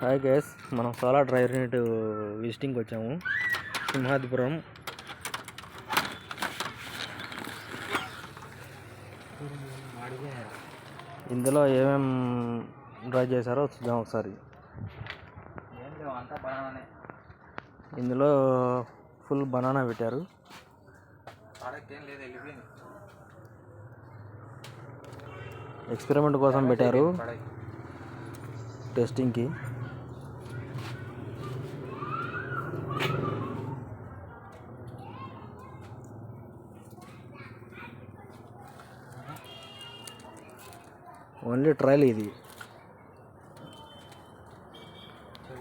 Hi guys, మనం solar driver unit విజిటింగ్కి వచ్చాము సింహాద్రిపురం. ఇందులో ఏమేం డ్రైవ్ చేశారో చూద్దాం ఒకసారి. ఇందులో ఫుల్ బనానా పెట్టారు. ఎక్స్పెరిమెంట్ కోసం పెట్టారు, టెస్టింగ్కి. ఓన్లీ ట్రయల్ ఇది,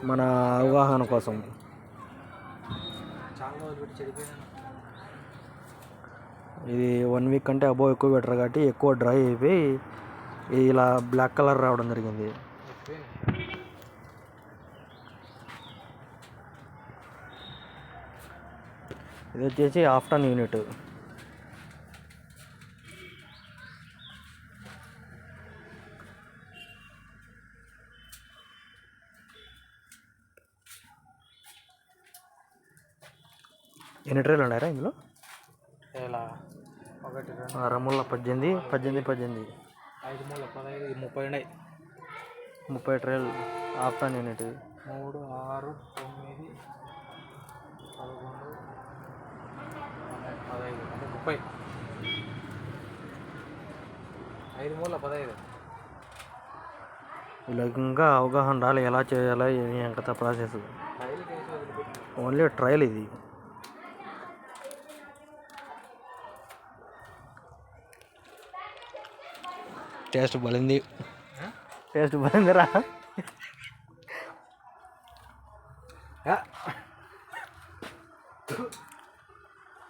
మన అవగాహన కోసం. ఇది 1 వీక్ కంటే అబోవ్ ఎక్కువ పెట్టరు కాబట్టి ఎక్కువ డ్రై అయిపోయి ఇలా బ్లాక్ కలర్ రావడం జరిగింది. ఇది వచ్చేసి ఆఫ్టర్న్ యూనిట్. ఎన్ని ట్రైలు ఉన్నాయరా ఇందులో? రమ్ముల 18 18 18 5 మూల 15 30 ఉన్నాయి. 30 ట్రైల్ ఆఫ్టర్న్ యూనిట్. 3 6 9 11 15 అంటే 30. 5 మూల 15. వీళ్ళకి ఇంకా అవగాహన రాలి ఎలా చేయాలా ఏమి ఎంత ప్రాసెస్. ఓన్లీ ట్రయల్ ఇది. టేస్ట్ బలిందిరా.